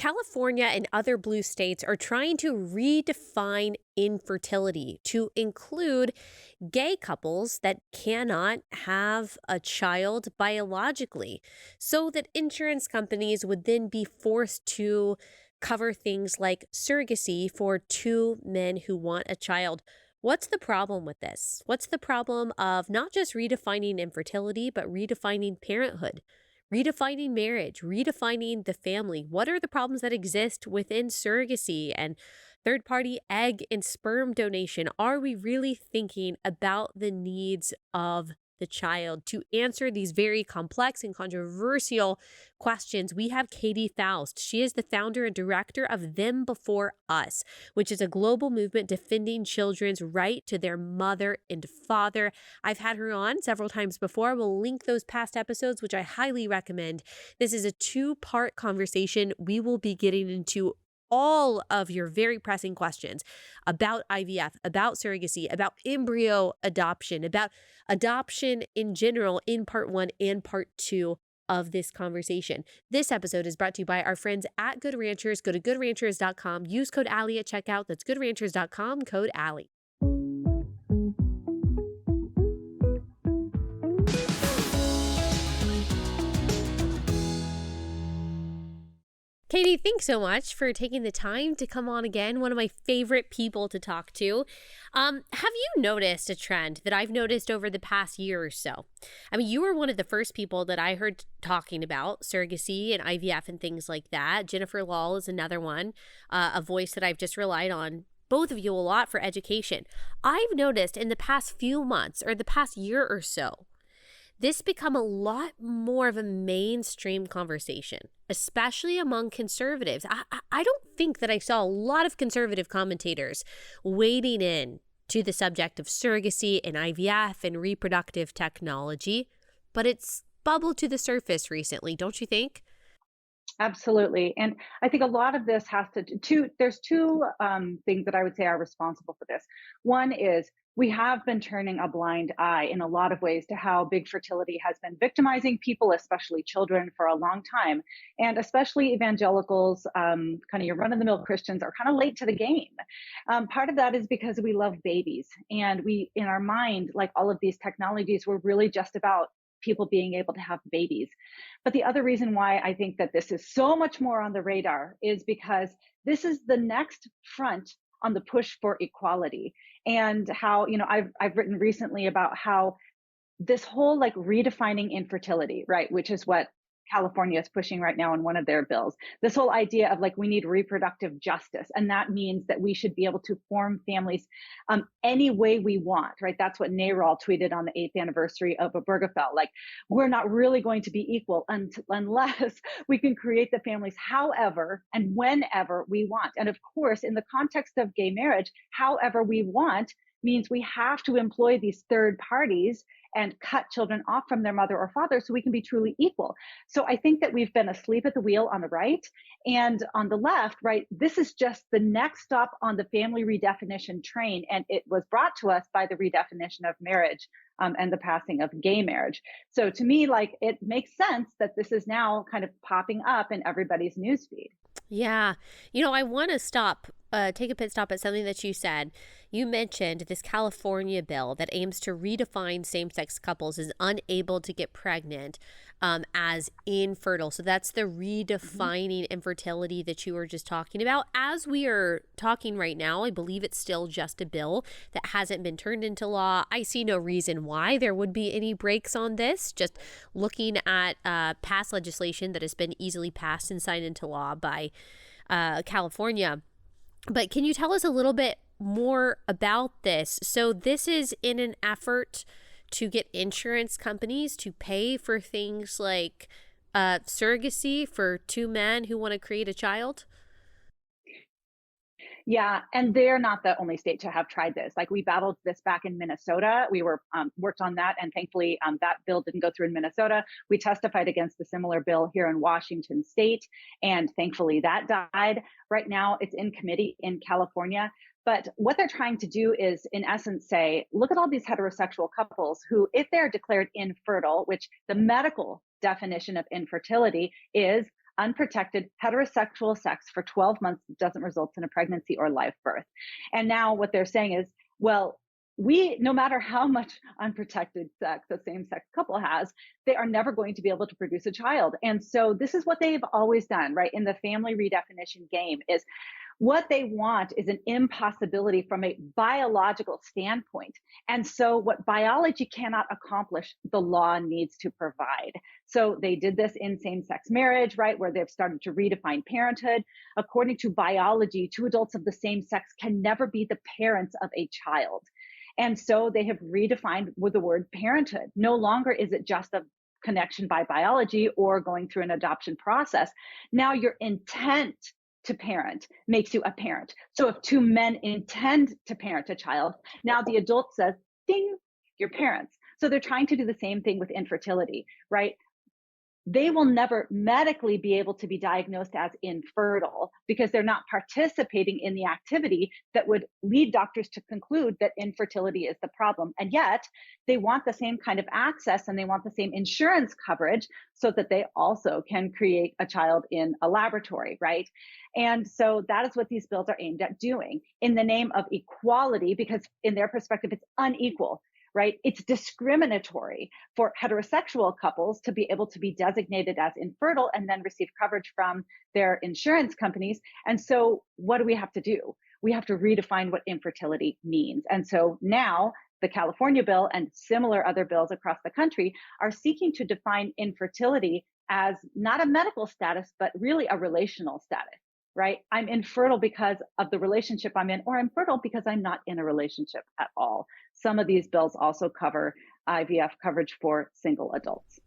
California and other blue states are trying to redefine infertility to include gay couples that cannot have a child biologically, so that insurance companies would then be forced to cover things like surrogacy for two men who want a child. What's the problem with this? What's the problem of not just redefining infertility, but redefining parenthood? Redefining marriage, redefining the family. What are the problems that exist within surrogacy and third party egg and sperm donation? Are we really thinking about the needs of the child? To answer these very complex and controversial questions, we have Katy Faust. She is the founder and director of Them Before Us, which is a global movement defending children's right to their mother and father. I've had her on several times before. We'll link those past episodes, which I highly recommend. This is a two-part conversation. We will be getting into all of your very pressing questions about IVF, about surrogacy, about embryo adoption, about adoption in general in part one and part two of this conversation. This episode is brought to you by our friends at Good Ranchers. Go to goodranchers.com. Use code Allie at checkout. That's goodranchers.com, code Allie. Katy, thanks so much for taking the time to come on again. One of my favorite people to talk to. Have you noticed a trend that I've noticed over the past year or so? I mean, you were one of the first people that I heard talking about surrogacy and IVF and things like that. Jennifer Law is another one, a voice that I've just relied on, both of you, a lot for education. I've noticed in the past few months or the past year or so, this become a lot more of a mainstream conversation, especially among conservatives. I don't think that I saw a lot of conservative commentators wading in to the subject of surrogacy and IVF and reproductive technology, but it's bubbled to the surface recently, don't you think? Absolutely. And I think a lot of this has to there's two things that I would say are responsible for this. One is we have been turning a blind eye in a lot of ways to how big fertility has been victimizing people, especially children, for a long time. And especially evangelicals, kind of your run of the mill Christians, are kind of late to the game. Part of that is because we love babies. And we, in our mind, like all of these technologies, were really just about people being able to have babies. But the other reason why I think that this is so much more on the radar is because this is the next front on the push for equality. And how, I've written recently about how this whole like redefining infertility, right, which is what California is pushing right now in one of their bills. This whole idea of like we need reproductive justice, and that means that we should be able to form families any way we want, right? That's what NARAL tweeted on the 8th anniversary of Obergefell. Like, we're not really going to be equal unless we can create the families however and whenever we want. And of course, in the context of gay marriage, however we want means we have to employ these third parties and cut children off from their mother or father so we can be truly equal. So I think that we've been asleep at the wheel on the right, and on the left, right, this is just the next stop on the family redefinition train. And it was brought to us by the redefinition of marriage and the passing of gay marriage. So to me, like, it makes sense that this is now kind of popping up in everybody's newsfeed. Yeah. I want to take a pit stop at something that you said. You mentioned this California bill that aims to redefine same-sex couples as unable to get pregnant as infertile. So that's the redefining infertility that you were just talking about. As we are talking right now, I believe it's still just a bill that hasn't been turned into law. I see no reason why there would be any breaks on this. Just looking at past legislation that has been easily passed and signed into law by California. But can you tell us a little bit more about this? So this is in an effort to get insurance companies to pay for things like surrogacy for two men who want to create a child? Yeah, and they're not the only state to have tried this. Like, we battled this back in Minnesota. We were worked on that, and thankfully that bill didn't go through in Minnesota. We testified against a similar bill here in Washington State, and thankfully that died. Right now, it's in committee in California. But what they're trying to do is, in essence, say, look at all these heterosexual couples who, if they're declared infertile, which the medical definition of infertility is unprotected heterosexual sex for 12 months that doesn't result in a pregnancy or live birth. And now what they're saying is, well, no matter how much unprotected sex a same sex couple has, they are never going to be able to produce a child. And so this is what they've always done, right? In the family redefinition game, is what they want is an impossibility from a biological standpoint. And so, what biology cannot accomplish, the law needs to provide. So, they did this in same sex marriage, right, where they've started to redefine parenthood. According to biology, two adults of the same sex can never be the parents of a child. And so, they have redefined with the word parenthood. No longer is it just a connection by biology or going through an adoption process. Now, your intent to parent makes you a parent. So if two men intend to parent a child, now the adult says, ding, you're parents. So they're trying to do the same thing with infertility, right? They will never medically be able to be diagnosed as infertile because they're not participating in the activity that would lead doctors to conclude that infertility is the problem. And yet they want the same kind of access and they want the same insurance coverage so that they also can create a child in a laboratory, right? And so that is what these bills are aimed at doing in the name of equality, because in their perspective, it's unequal. Right? It's discriminatory for heterosexual couples to be able to be designated as infertile and then receive coverage from their insurance companies. And so what do we have to do? We have to redefine what infertility means. And so now the California bill and similar other bills across the country are seeking to define infertility as not a medical status, but really a relational status. Right? I'm infertile because of the relationship I'm in, or I'm fertile because I'm not in a relationship at all. Some of these bills also cover IVF coverage for single adults.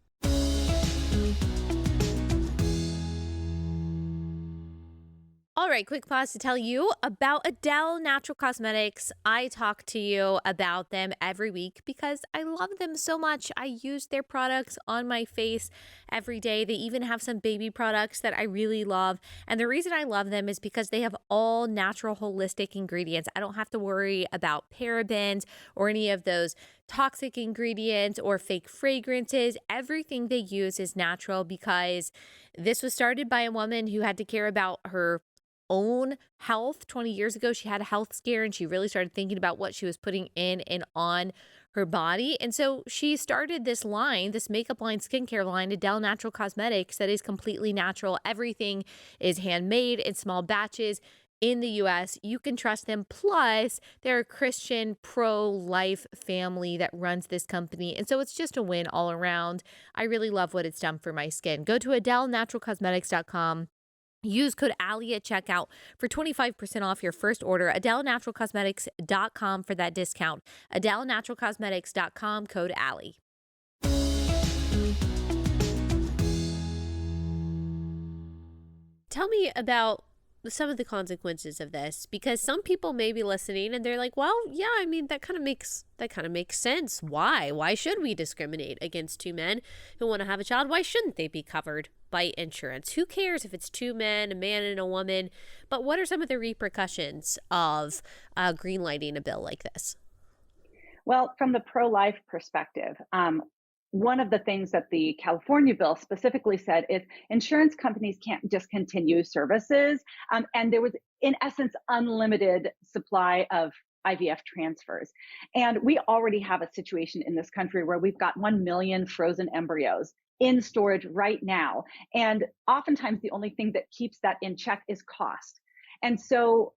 All right, quick pause to tell you about Adele Natural Cosmetics. I talk to you about them every week because I love them so much. I use their products on my face every day. They even have some baby products that I really love. And the reason I love them is because they have all natural, holistic ingredients. I don't have to worry about parabens or any of those toxic ingredients or fake fragrances. Everything they use is natural because this was started by a woman who had to care about her own health 20 years ago. She had a health scare and she really started thinking about what she was putting in and on her body. And so she started this line, this makeup line, skincare line, Adele Natural Cosmetics, that is completely natural. Everything is handmade in small batches in the US. You can trust them. Plus, they're a Christian pro-life family that runs this company. And so it's just a win all around. I really love what it's done for my skin. Go to AdeleNaturalCosmetics.com. Use code Allie at checkout for 25% off your first order. AdeleNaturalCosmetics.com for that discount. AdeleNaturalCosmetics.com, code Allie. Tell me about some of the consequences of this, because some people may be listening and they're like, well, yeah, I mean, that kind of makes sense. Why should we discriminate against two men who want to have a child? Why shouldn't they be covered by insurance? Who cares if it's two men, a man and a woman? But what are some of the repercussions of greenlighting a bill like this? Well, from the pro-life perspective, one of the things that the California bill specifically said is insurance companies can't discontinue services. And there was, in essence, unlimited supply of IVF transfers. And we already have a situation in this country where we've got 1 million frozen embryos in storage right now. And oftentimes the only thing that keeps that in check is cost. And so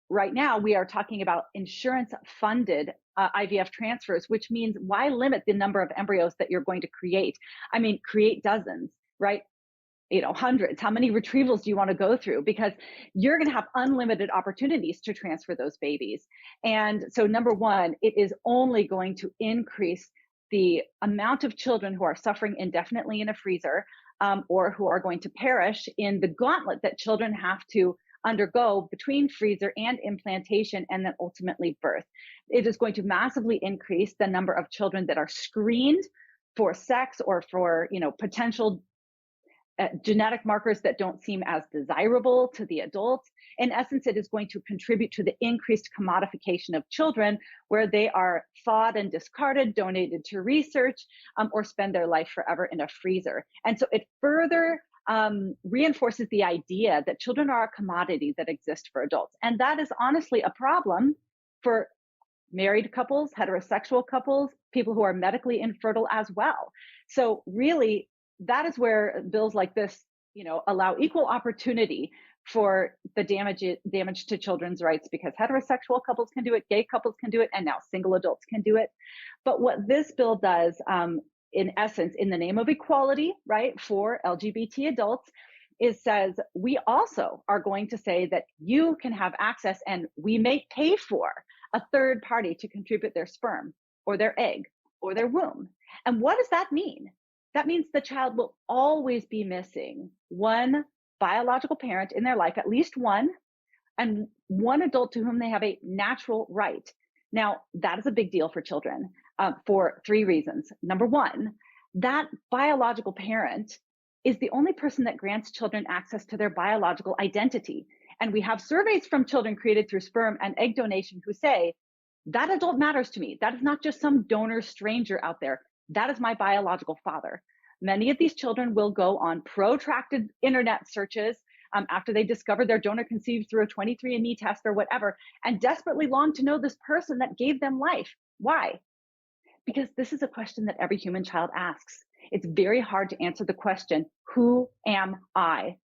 right now we are talking about insurance funded IVF transfers, which means why limit the number of embryos that you're going to create? I mean, create dozens, right? Hundreds. How many retrievals do you want to go through? Because you're going to have unlimited opportunities to transfer those babies. And so number one, it is only going to increase the amount of children who are suffering indefinitely in a freezer, or who are going to perish in the gauntlet that children have to undergo between freezer and implantation and then ultimately birth. It is going to massively increase the number of children that are screened for sex or for, potential genetic markers that don't seem as desirable to the adults. In essence, it is going to contribute to the increased commodification of children, where they are thawed and discarded, donated to research, or spend their life forever in a freezer. And so it further reinforces the idea that children are a commodity that exists for adults. And that is honestly a problem for married couples, heterosexual couples, people who are medically infertile as well. So really, that is where bills like this, allow equal opportunity for the damage to children's rights, because heterosexual couples can do it, gay couples can do it, and now single adults can do it. But what this bill does, in essence, in the name of equality, right, for LGBT adults, is says we also are going to say that you can have access, and we may pay for a third party to contribute their sperm or their egg or their womb. And what does that mean? That means the child will always be missing one biological parent in their life, at least one, and one adult to whom they have a natural right. Now, that is a big deal for children for three reasons. Number one, that biological parent is the only person that grants children access to their biological identity. And we have surveys from children created through sperm and egg donation who say, that adult matters to me. That is not just some donor stranger out there. That is my biological father. Many of these children will go on protracted internet searches after they discover their donor conceived through a 23andMe test or whatever, and desperately long to know this person that gave them life. Why? Because this is a question that every human child asks. It's very hard to answer the question, who am I?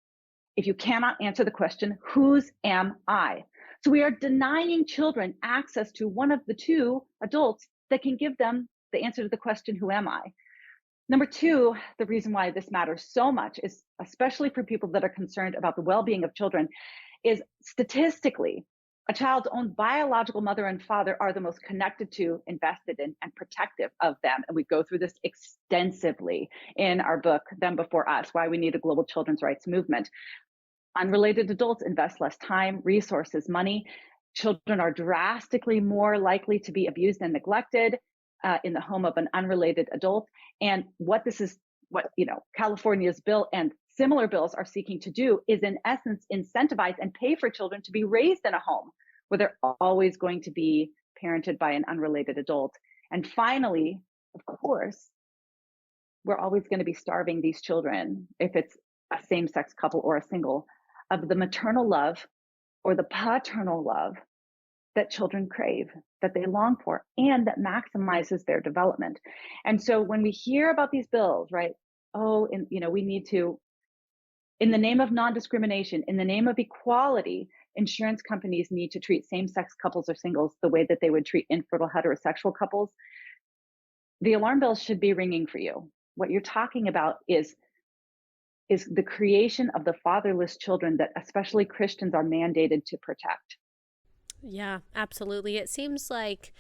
If you cannot answer the question, whose am I? So we are denying children access to one of the two adults that can give them the answer to the question, who am I? Number two, the reason why this matters so much is, especially for people that are concerned about the well-being of children, is statistically, a child's own biological mother and father are the most connected to, invested in, and protective of them. And we go through this extensively in our book, Them Before Us, Why We Need a Global Children's Rights Movement. Unrelated adults invest less time, resources, money. Children are drastically more likely to be abused and neglected in the home of an unrelated adult. And what California's bill and similar bills are seeking to do is, in essence, incentivize and pay for children to be raised in a home where they're always going to be parented by an unrelated adult. And finally, of course, we're always going to be starving these children, if it's a same-sex couple or a single, of the maternal love or the paternal love that children crave, that they long for, and that maximizes their development. And so when we hear about these bills, right, we need to, in the name of non-discrimination, in the name of equality, insurance companies need to treat same-sex couples or singles the way that they would treat infertile heterosexual couples. The alarm bells should be ringing for you. What you're talking about is the creation of the fatherless children that especially Christians are mandated to protect. Yeah, absolutely. It seems like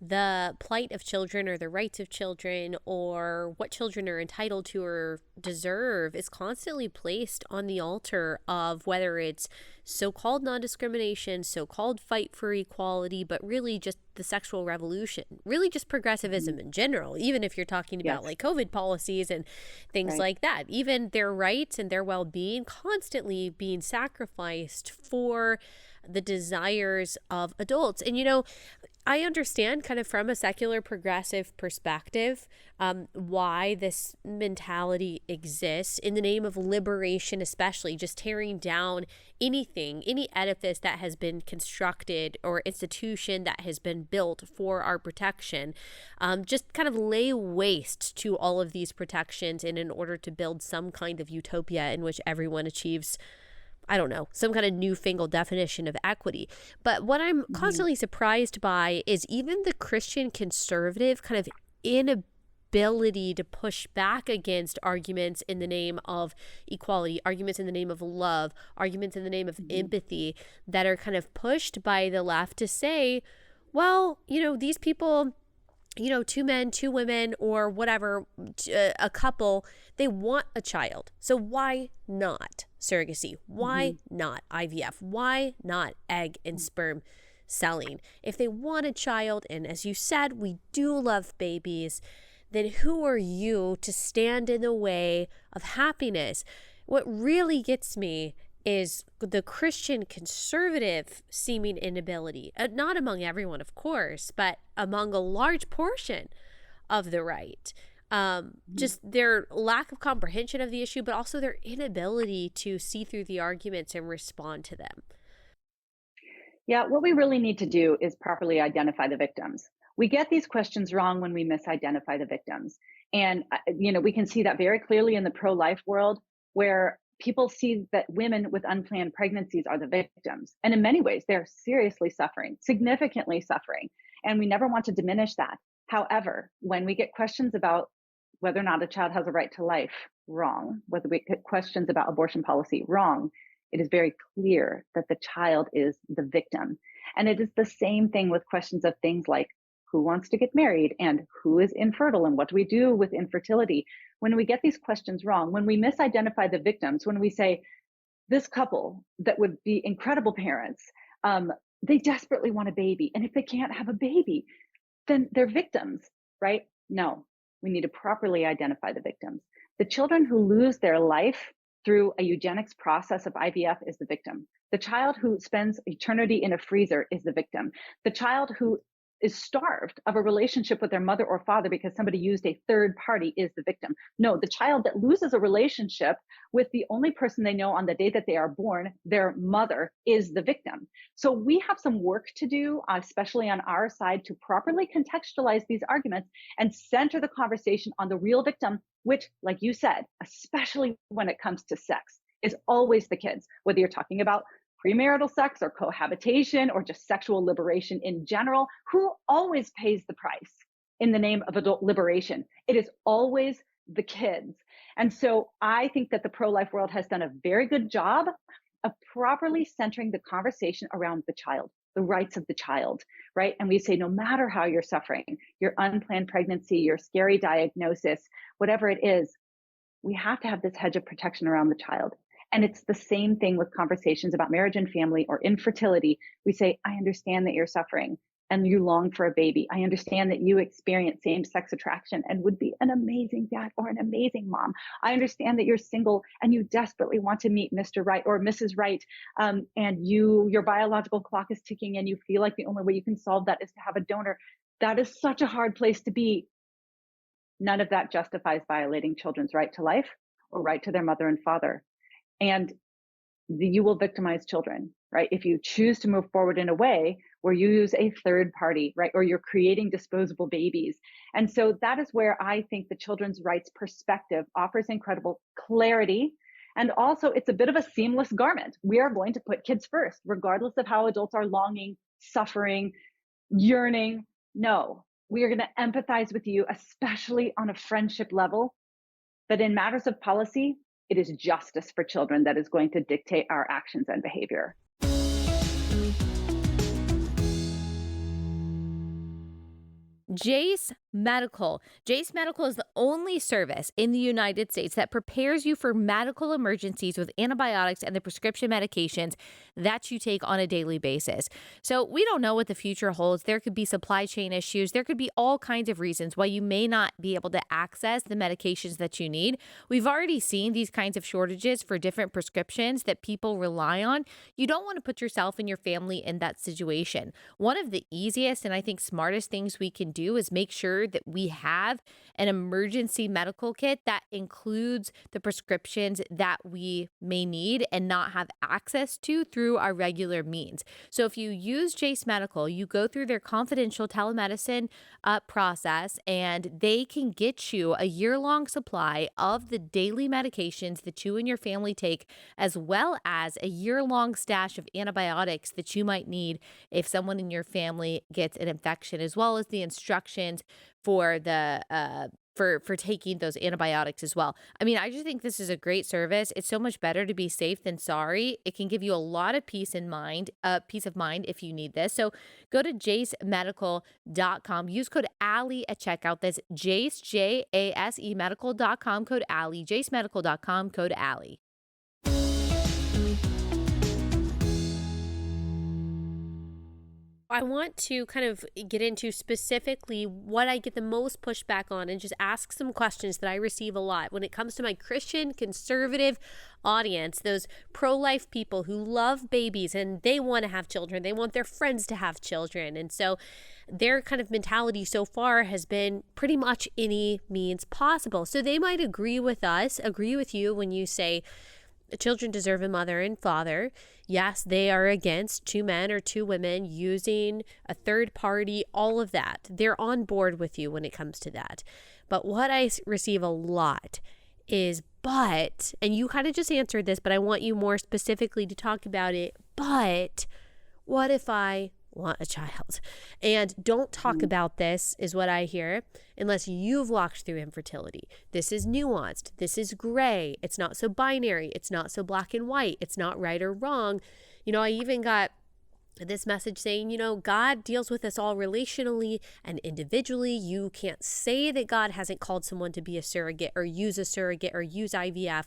the plight of children, or the rights of children, or what children are entitled to or deserve, is constantly placed on the altar of whether it's so-called non-discrimination, so-called fight for equality, but really just the sexual revolution, really just progressivism in general, even if you're talking about like COVID policies and things like that. Even their rights and their well-being constantly being sacrificed for the desires of adults. And, I understand kind of from a secular progressive perspective why this mentality exists in the name of liberation, especially just tearing down anything, any edifice that has been constructed or institution that has been built for our protection, just kind of lay waste to all of these protections in order to build some kind of utopia in which everyone achieves, I don't know, some kind of newfangled definition of equity. But what I'm constantly surprised by is even the Christian conservative kind of inability to push back against arguments in the name of equality, arguments in the name of love, arguments in the name of empathy that are kind of pushed by the left to say, well, these people, two men, two women, or whatever, a couple, they want a child. So why not surrogacy? Why not IVF? Why not egg and sperm selling? If they want a child, and as you said, we do love babies, then who are you to stand in the way of happiness? What really gets me is the Christian conservative seeming inability, not among everyone, of course, but among a large portion of the right, Mhm. Just their lack of comprehension of the issue, but also their inability to see through the arguments and respond to them. Yeah, what we really need to do is properly identify the victims. We get these questions wrong when we misidentify the victims. And, we can see that very clearly in the pro life world where people see that women with unplanned pregnancies are the victims. And in many ways, they're seriously suffering, significantly suffering. And we never want to diminish that. However, when we get questions about whether or not a child has a right to life, wrong. Whether we get questions about abortion policy, wrong. It is very clear that the child is the victim. And it is the same thing with questions of things like who wants to get married and who is infertile and what do we do with infertility. When we get these questions wrong, when we misidentify the victims, when we say this couple that would be incredible parents, they desperately want a baby. And if they can't have a baby, then they're victims, right? No, we need to properly identify the victims. The children who lose their life through a eugenics process of IVF is the victim. The child who spends eternity in a freezer is the victim. The child who is starved of a relationship with their mother or father because somebody used a third party is the victim. No, the child that loses a relationship with the only person they know on the day that they are born, their mother, is the victim. So we have some work to do, especially on our side, to properly contextualize these arguments and center the conversation on the real victim, which, like you said, especially when it comes to sex, is always the kids, whether you're talking about premarital sex or cohabitation or just sexual liberation in general. Who always pays the price in the name of adult liberation? It is always the kids. And so I think that the pro-life world has done a very good job of properly centering the conversation around the child, the rights of the child, right? And we say, no matter how you're suffering, your unplanned pregnancy, your scary diagnosis, whatever it is, we have to have this hedge of protection around the child. And it's the same thing with conversations about marriage and family or infertility. We say, I understand that you're suffering and you long for a baby. I understand that you experience same sex attraction and would be an amazing dad or an amazing mom. I understand that you're single and you desperately want to meet Mr. Right or Mrs. Right. And your biological clock is ticking and you feel like the only way you can solve that is to have a donor. That is such a hard place to be. None of that justifies violating children's right to life or right to their mother and father. And you will victimize children, right? If you choose to move forward in a way where you use a third party, right? Or you're creating disposable babies. And so that is where I think the children's rights perspective offers incredible clarity. And also, it's a bit of a seamless garment. We are going to put kids first, regardless of how adults are longing, suffering, yearning. No, we are going to empathize with you, especially on a friendship level. But in matters of policy, it is justice for children that is going to dictate our actions and behavior. Jace Medical. Jace Medical is the only service in the United States that prepares you for medical emergencies with antibiotics and the prescription medications that you take on a daily basis. So we don't know what the future holds. There could be supply chain issues. There could be all kinds of reasons why you may not be able to access the medications that you need. We've already seen these kinds of shortages for different prescriptions that people rely on. You don't want to put yourself and your family in that situation. One of the easiest and I think smartest things we can do is make sure that we have an emergency medical kit that includes the prescriptions that we may need and not have access to through our regular means. So if you use Jace Medical, you go through their confidential telemedicine process and they can get you a year-long supply of the daily medications that you and your family take, as well as a year-long stash of antibiotics that you might need if someone in your family gets an infection, as well as the instructions for the for taking those antibiotics as well. I mean, I just think this is a great service. It's so much better to be safe than sorry. It can give you a lot of peace of mind if you need this. So go to jacemedical.com. Use code Allie at checkout. That's Jase, Jase medical.com, code Allie, jacemedical.com, code Allie. I want to kind of get into specifically what I get the most pushback on and just ask some questions that I receive a lot when it comes to my Christian conservative audience, those pro-life people who love babies and they want to have children. They want their friends to have children. And so their kind of mentality so far has been pretty much any means possible. So they might agree with us, agree with you when you say children deserve a mother and father. Yes, they are against two men or two women using a third party, all of that. They're on board with you when it comes to that. But what I receive a lot is, but, and you kind of just answered this, but I want you more specifically to talk about it. But what if I want a child? And don't talk about this, is what I hear, unless you've walked through infertility. This is nuanced. This is gray. It's not so binary. It's not so black and white. It's not right or wrong. You know, I even got this message saying, you know, God deals with us all relationally and individually. You can't say that God hasn't called someone to be a surrogate or use IVF.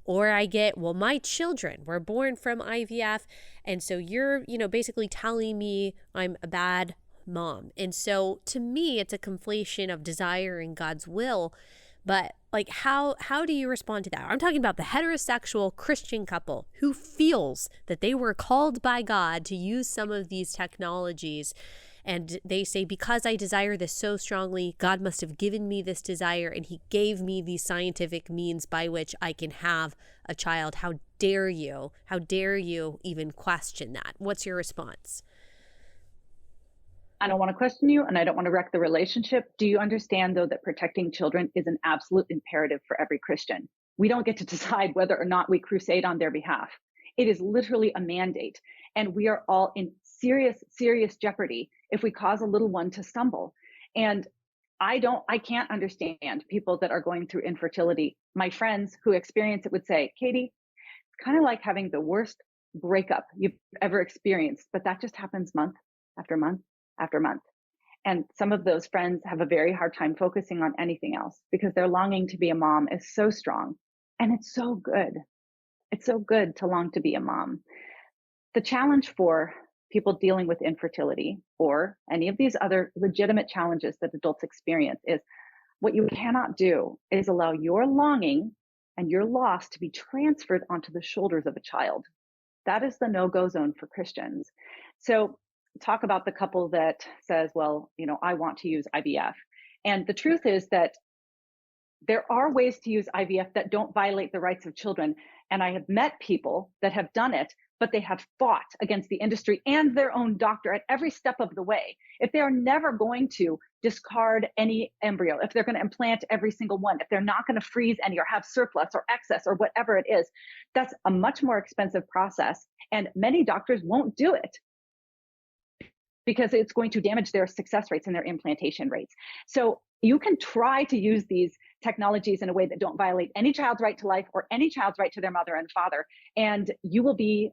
Or I get, well, my children were born from IVF. And so you're, you know, basically telling me I'm a bad mom. And so to me, it's a conflation of desire and God's will. But like, how do you respond to that? I'm talking about the heterosexual Christian couple who feels that they were called by God to use some of these technologies. And they say, because I desire this so strongly, God must have given me this desire and he gave me these scientific means by which I can have a child. How dare you? How dare you even question that? What's your response? I don't want to question you and I don't want to wreck the relationship. Do you understand, though, that protecting children is an absolute imperative for every Christian? We don't get to decide whether or not we crusade on their behalf. It is literally a mandate. And we are all in serious, serious jeopardy if we cause a little one to stumble. And I can't understand people that are going through infertility. My friends who experience it would say, Katy, it's kind of like having the worst breakup you've ever experienced, but that just happens month after month after month. And some of those friends have a very hard time focusing on anything else because their longing to be a mom is so strong. And it's so good. It's so good to long to be a mom. The challenge for people dealing with infertility or any of these other legitimate challenges that adults experience is what you cannot do is allow your longing and your loss to be transferred onto the shoulders of a child. That is the no-go zone for Christians. So talk about the couple that says, well, you know, I want to use IVF. And the truth is that there are ways to use IVF that don't violate the rights of children. And I have met people that have done it, but they have fought against the industry and their own doctor at every step of the way. If they are never going to discard any embryo, if they're going to implant every single one, if they're not going to freeze any or have surplus or excess or whatever it is, that's a much more expensive process. And many doctors won't do it because it's going to damage their success rates and their implantation rates. So you can try to use these technologies in a way that don't violate any child's right to life or any child's right to their mother and father, and you will be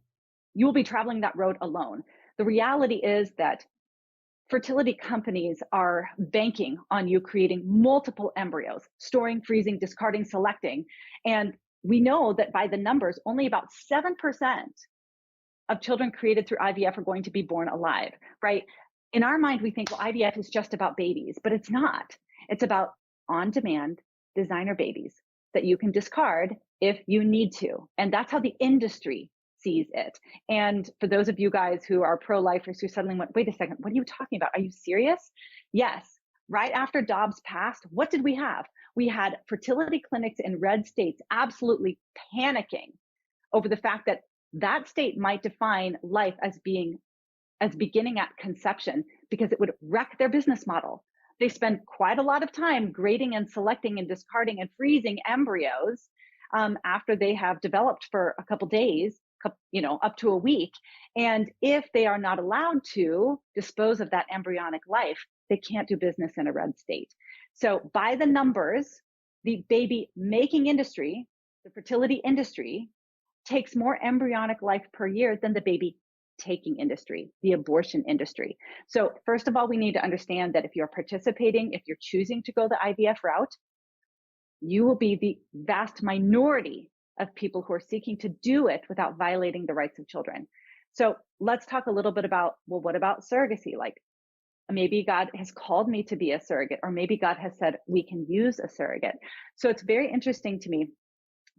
traveling that road alone. The reality is that fertility companies are banking on you creating multiple embryos, storing, freezing, discarding, selecting. And we know that by the numbers, only about 7% of children created through IVF are going to be born alive, right? In our mind, we think, well, IVF is just about babies, but it's not. It's about on-demand designer babies that you can discard if you need to. And that's how the industry sees it. And for those of you guys who are pro-lifers who suddenly went, wait a second, what are you talking about? Are you serious? Yes. Right after Dobbs passed, what did we have? We had fertility clinics in red states absolutely panicking over the fact that that state might define life as beginning at conception because it would wreck their business model. They spend quite a lot of time grading and selecting and discarding and freezing embryos after they have developed for a couple days, up to a week. And if they are not allowed to dispose of that embryonic life, they can't do business in a red state. So by the numbers, the baby making industry, the fertility industry, takes more embryonic life per year than the baby taking industry, the abortion industry. So first of all, we need to understand that if you're participating, if you're choosing to go the IVF route, you will be the vast minority of people who are seeking to do it without violating the rights of children. So let's talk a little bit about, well, what about surrogacy? Like maybe God has called me to be a surrogate, or maybe God has said we can use a surrogate. So it's very interesting to me.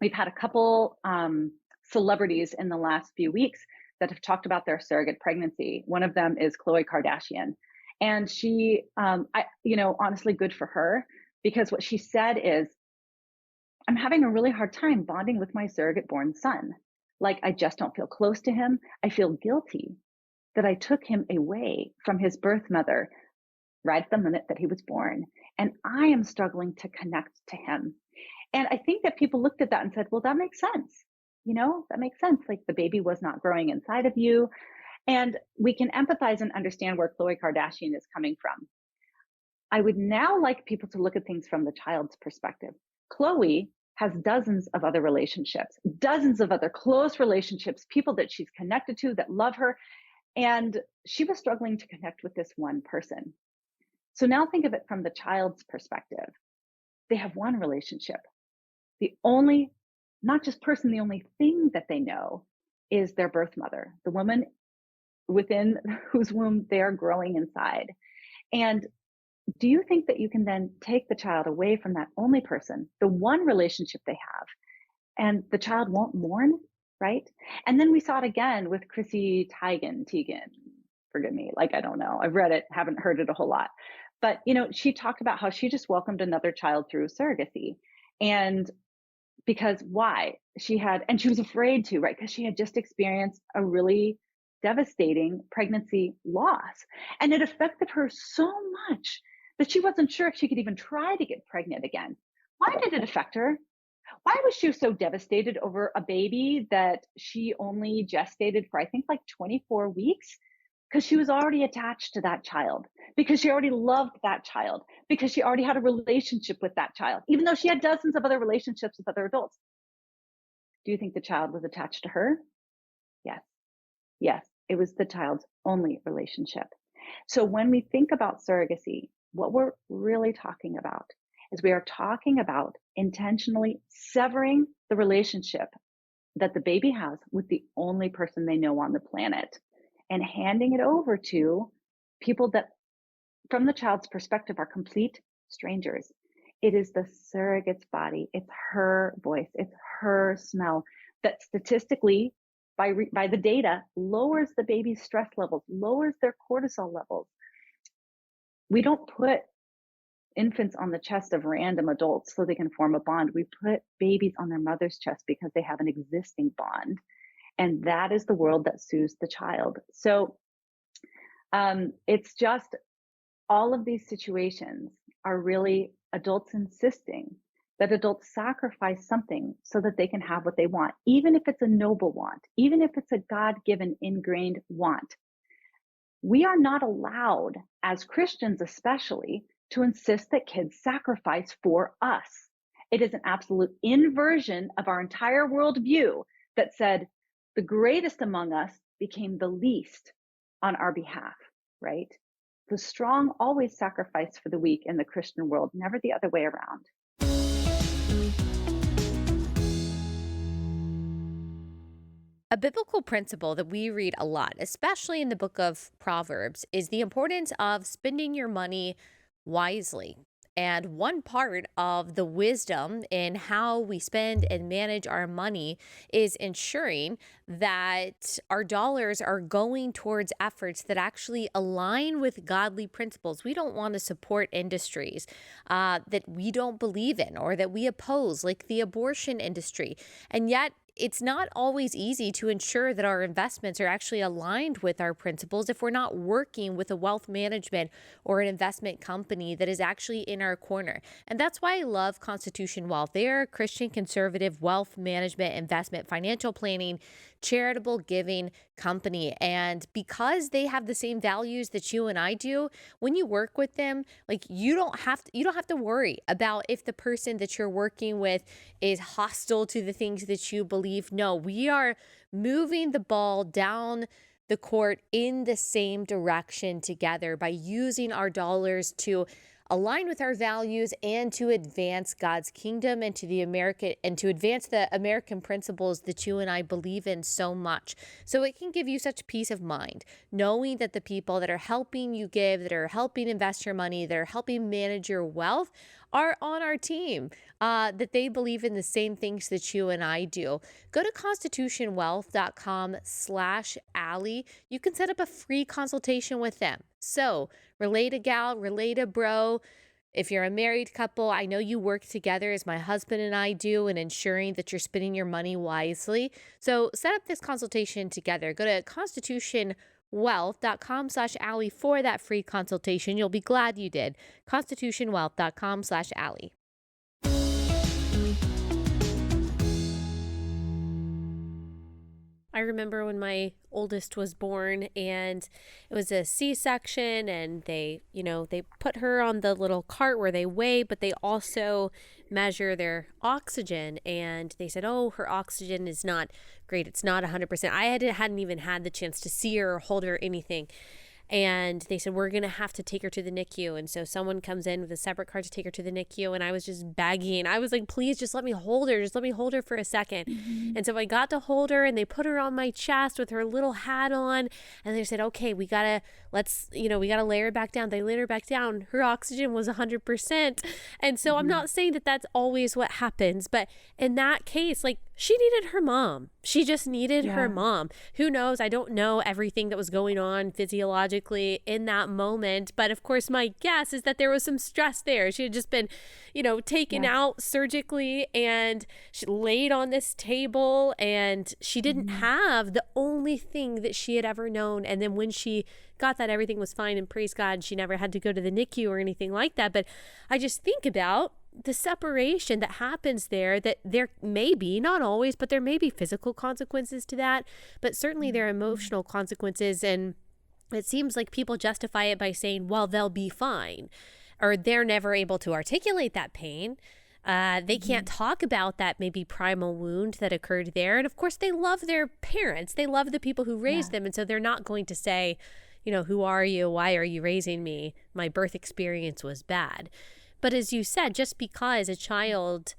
We've had a couple celebrities in the last few weeks that have talked about their surrogate pregnancy. One of them is Khloe Kardashian, and she, honestly, good for her, because what she said is, "I'm having a really hard time bonding with my surrogate born son. Like I just don't feel close to him. I feel guilty that I took him away from his birth mother right at the minute that he was born, and I am struggling to connect to him." And I think that people looked at that and said, well, that makes sense. That makes sense. Like the baby was not growing inside of you. And we can empathize and understand where Khloe Kardashian is coming from. I would now like people to look at things from the child's perspective. Khloe has dozens of other relationships, dozens of other close relationships, people that she's connected to that love her. And she was struggling to connect with this one person. So now think of it from the child's perspective. They have one relationship. The only, not just person, the only thing that they know is their birth mother, the woman within whose womb they're growing inside. And do you think that you can then take the child away from that only person, the one relationship they have, and the child won't mourn, right? And then we saw it again with Chrissy Teigen, forgive me, like, I don't know. I've read it, haven't heard it a whole lot. But, she talked about how she just welcomed another child through surrogacy. And because why? And she was afraid to, right? Because she had just experienced a really devastating pregnancy loss. And it affected her so much that she wasn't sure if she could even try to get pregnant again. Why did it affect her? Why was she so devastated over a baby that she only gestated for, I think, like 24 weeks? Because she was already attached to that child, because she already loved that child, because she already had a relationship with that child, even though she had dozens of other relationships with other adults. Do you think the child was attached to her? Yes. Yes, it was the child's only relationship. So when we think about surrogacy, what we're really talking about is we are talking about intentionally severing the relationship that the baby has with the only person they know on the planet, and handing it over to people that, from the child's perspective, are complete strangers. It is the surrogate's body. It's her voice. It's her smell that statistically, by the data, lowers the baby's stress levels, lowers their cortisol levels. We don't put infants on the chest of random adults so they can form a bond. We put babies on their mother's chest because they have an existing bond. And that is the world that soothes the child. So it's just, all of these situations are really adults insisting that adults sacrifice something so that they can have what they want, even if it's a noble want, even if it's a God-given ingrained want. We are not allowed, as Christians especially, to insist that kids sacrifice for us. It is an absolute inversion of our entire worldview that said the greatest among us became the least on our behalf, right? The strong always sacrifice for the weak in the Christian world, never the other way around. A biblical principle that we read a lot, especially in the book of Proverbs, is the importance of spending your money wisely. And one part of the wisdom in how we spend and manage our money is ensuring that our dollars are going towards efforts that actually align with godly principles. We don't want to support industries that we don't believe in or that we oppose, like the abortion industry. And yet, it's not always easy to ensure that our investments are actually aligned with our principles if we're not working with a wealth management or an investment company that is actually in our corner. And that's why I love Constitution Wealth. They are a Christian conservative wealth management, investment, financial planning, charitable giving company. And because they have the same values that you and I do, when you work with them, like you don't have to worry about if the person that you're working with is hostile to the things that you believe. No, we are moving the ball down the court in the same direction together by using our dollars to align with our values and to advance God's kingdom and to advance the American principles that you and I believe in so much. So it can give you such peace of mind knowing that the people that are helping you give, that are helping invest your money, that are helping manage your wealth are on our team, that they believe in the same things that you and I do. Go to constitutionwealth.com/Allie. You can set up a free consultation with them. So relate a gal, relate a bro. If you're a married couple, I know you work together as my husband and I do in ensuring that you're spending your money wisely. So set up this consultation together. Go to constitutionwealth.com/Allie for that free consultation. You'll be glad you did. constitutionwealth.com/Allie. I remember when my oldest was born and it was a C-section, and they put her on the little cart where they weigh, but they also measure their oxygen, and they said, "Oh, her oxygen is not great. It's not 100%." I hadn't even had the chance to see her or hold her or anything. And they said, "We're going to have to take her to the NICU." And so someone comes in with a separate cart to take her to the NICU. And I was just begging. I was like, "Please just let me hold her. Just let me hold her for a second." Mhm. And so I got to hold her, and they put her on my chest with her little hat on. And they said, "Okay, we got to lay her back down." They laid her back down. Her oxygen was 100%. And so I'm Mhm. not saying that that's always what happens. But in that case, like, she needed her mom. She just needed her Yeah. mom. Who knows? I don't know everything that was going on physiologically in that moment. But of course, my guess is that there was some stress there. She had just been, taken Yes. out surgically, and she laid on this table, and she didn't Mhm. have the only thing that she had ever known. And then when she got that, everything was fine, and praise God, she never had to go to the NICU or anything like that. But I just think about the separation that happens there, that there may be, not always, but there may be physical consequences to that, but certainly there are Mhm. emotional consequences. And it seems like people justify it by saying, well, they'll be fine, or they're never able to articulate that pain. They can't Mhm. talk about that maybe primal wound that occurred there. And of course, they love their parents. They love the people who raised Yeah. them. And so they're not going to say, "Who are you? Why are you raising me? My birth experience was bad." But as you said, just because a child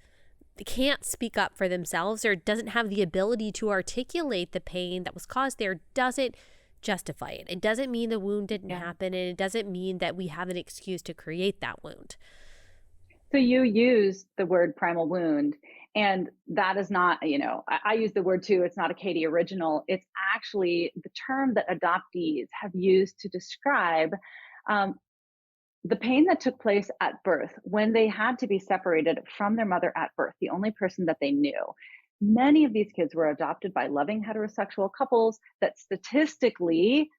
can't speak up for themselves or doesn't have the ability to articulate the pain that was caused there doesn't justify it. It doesn't mean the wound didn't Yeah. happen, and it doesn't mean that we have an excuse to create that wound. So you use the word primal wound, and that is not, I use the word too. It's not a Katie original. It's actually the term that adoptees have used to describe um, the pain that took place at birth when they had to be separated from their mother at birth, the only person that they knew. Many of these kids were adopted by loving heterosexual couples that statistically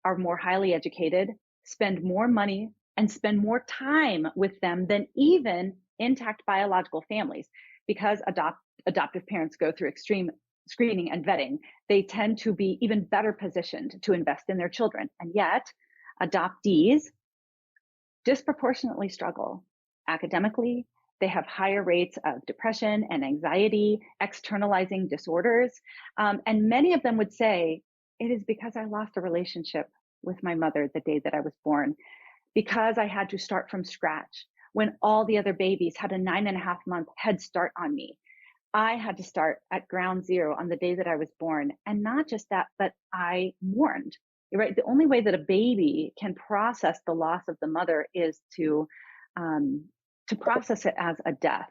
are more highly educated, spend more money, and spend more time with them than even intact biological families. Because adoptive parents go through extreme screening and vetting, they tend to be even better positioned to invest in their children. And yet, adoptees disproportionately struggle academically. They have higher rates of depression and anxiety, externalizing disorders. And many of them would say, it is because I lost a relationship with my mother the day that I was born, because I had to start from scratch when all the other babies had a 9.5 month head start on me. I had to start at ground zero on the day that I was born. And not just that, but I mourned. You're right. The only way that a baby can process the loss of the mother is um, to process it as a death.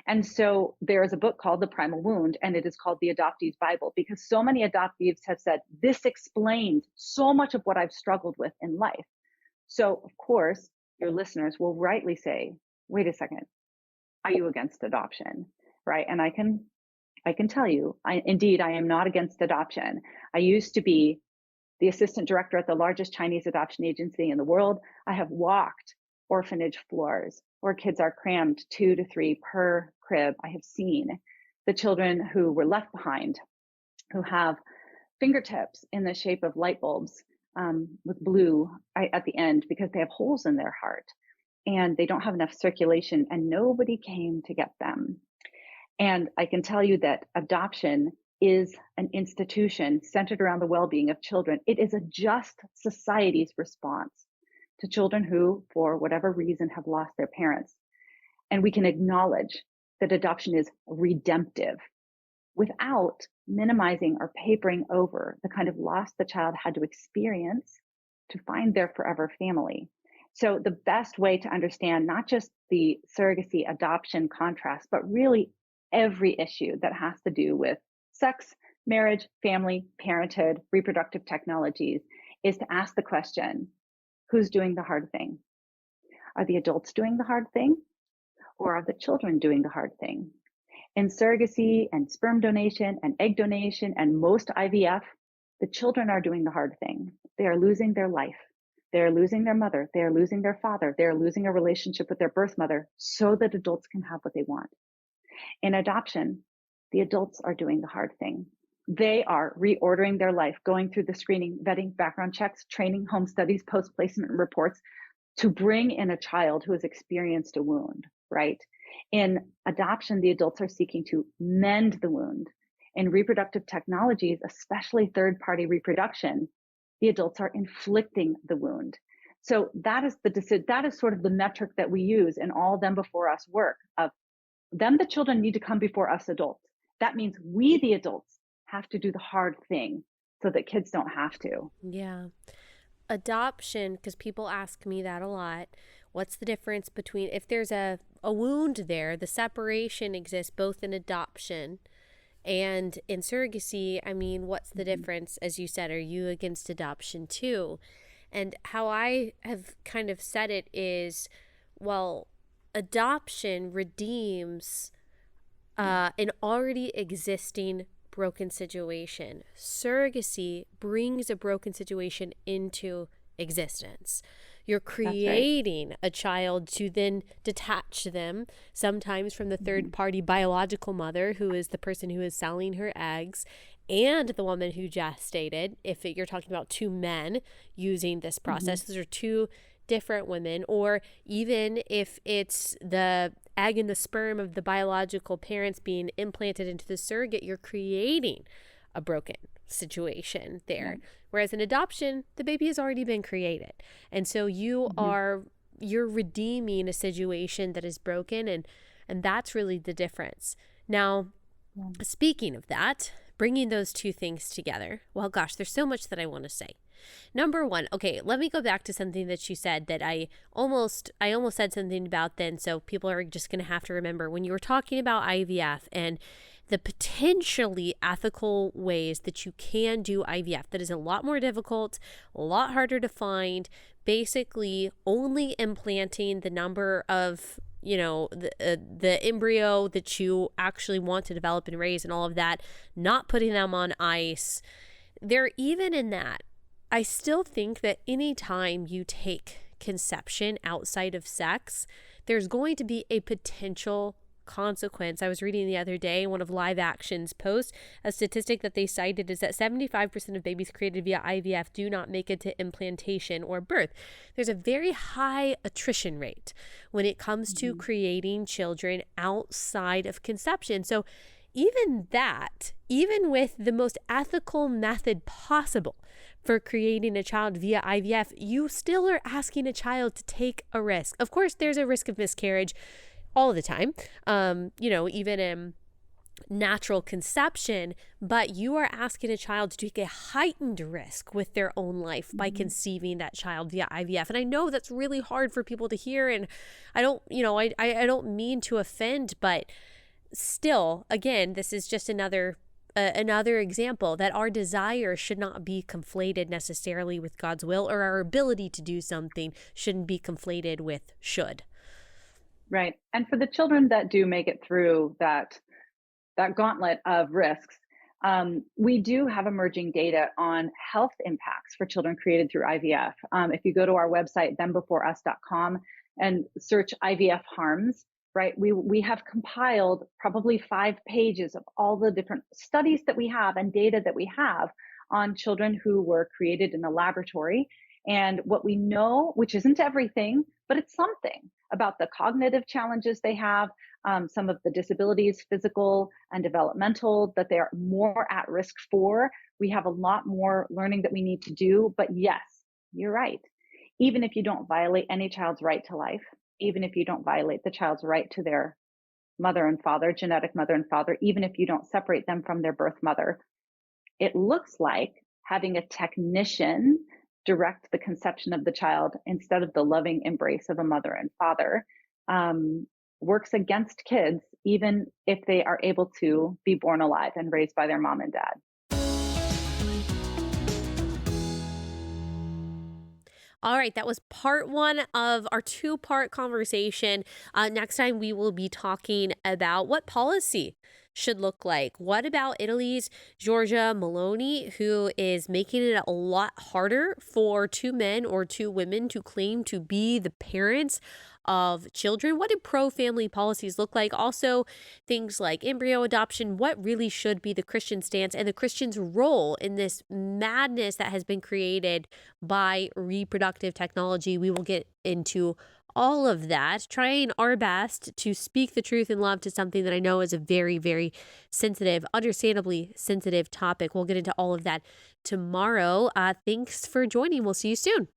And so there is a book called The Primal Wound, and it is called The Adoptee's Bible, because so many adoptees have said, this explains so much of what I've struggled with in life. So, of course, your listeners will rightly say, wait a second, are you against adoption? Right. And I can tell you, I am not against adoption. I used to be the assistant director at the largest Chinese adoption agency in the world. I have walked orphanage floors where kids are crammed 2 to 3 per crib. I have seen the children who were left behind, who have fingertips in the shape of light bulbs with blue at the end because they have holes in their heart and they don't have enough circulation, and nobody came to get them. And I can tell you that adoption is an institution centered around the well being of children. It is a just society's response to children who, for whatever reason, have lost their parents. And we can acknowledge that adoption is redemptive without minimizing or papering over the kind of loss the child had to experience to find their forever family. So the best way to understand not just the surrogacy adoption contrast, but really every issue that has to do with sex, marriage, family, parenthood, reproductive technologies is to ask the question, who's doing the hard thing? Are the adults doing the hard thing? Or are the children doing the hard thing? In surrogacy and sperm donation and egg donation and most IVF, the children are doing the hard thing. They are losing their life. They are losing their mother. They are losing their father. They are losing a relationship with their birth mother so that adults can have what they want. In adoption, the adults are doing the hard thing. They are reordering their life, going through the screening, vetting, background checks, training, home studies, post-placement reports to bring in a child who has experienced a wound, right? In adoption, the adults are seeking to mend the wound. In reproductive technologies, especially third-party reproduction, the adults are inflicting the wound. So that is sort of the metric that we use in all them before us work of them, the children need to come before us adults. That means we, the adults, have to do the hard thing so that kids don't have to. Yeah. Adoption, because people ask me that a lot. What's the difference between, if there's a wound there, the separation exists both in adoption and in surrogacy. I mean, what's the difference? As you said, are you against adoption too? And how I have kind of said it is, well, adoption redeems an already existing broken situation. Surrogacy brings a broken situation into existence. You're creating a child to then detach them, sometimes from the third party biological mother, who is the person who is selling her eggs, and the woman who gestated. If you're talking about two men using this process, those are two different women. Or even if it's the egg and the sperm of the biological parents being implanted into the surrogate, you're creating a broken situation there. Whereas in adoption, the baby has already been created. And so you're redeeming a situation that is broken, and that's really the difference. Now, speaking of that, bringing those two things together, well, gosh, there's so much that I want to say. Number one, okay, let me go back to something that you said that I almost said something about then, so people are just going to have to remember. When you were talking about IVF and the potentially ethical ways that you can do IVF, that is a lot more difficult, a lot harder to find, basically only implanting the number of, the embryo that you actually want to develop and raise and all of that, not putting them on ice. They're even in that. I still think that anytime you take conception outside of sex, there's going to be a potential consequence. I was reading the other day, one of Live Action's posts, a statistic that they cited is that 75% of babies created via IVF do not make it to implantation or birth. There's a very high attrition rate when it comes to creating children outside of conception. So even with the most ethical method possible for creating a child via IVF, you still are asking a child to take a risk. Of course, there's a risk of miscarriage all the time, even in natural conception, but you are asking a child to take a heightened risk with their own life by conceiving that child via IVF. And I know that's really hard for people to hear, and I don't mean to offend, but still, again, this is just another example that our desire should not be conflated necessarily with God's will, or our ability to do something shouldn't be conflated with should. Right. And for the children that do make it through that gauntlet of risks, we do have emerging data on health impacts for children created through IVF. If you go to our website, thembeforeus.com, and search IVF harms, right, we have compiled probably 5 pages of all the different studies that we have and data that we have on children who were created in the laboratory. And what we know, which isn't everything, but it's something about the cognitive challenges they have, some of the disabilities, physical and developmental, that they are more at risk for. We have a lot more learning that we need to do. But yes, you're right. even if you don't violate any child's right to life, even if you don't violate the child's right to their mother and father, genetic mother and father, even if you don't separate them from their birth mother, it looks like having a technician direct the conception of the child instead of the loving embrace of a mother and father works against kids, even if they are able to be born alive and raised by their mom and dad. All right, that was part one of our two-part conversation. Next time, we will be talking about what policy should look like. What about Italy's Giorgia Meloni, who is making it a lot harder for two men or two women to claim to be the parents of children? What do pro-family policies look like? Also, things like embryo adoption. What really should be the Christian stance and the Christian's role in this madness that has been created by reproductive technology? We will get into all of that, trying our best to speak the truth in love to something that I know is a very, very sensitive, understandably sensitive topic. We'll get into all of that tomorrow. Thanks for joining. We'll see you soon.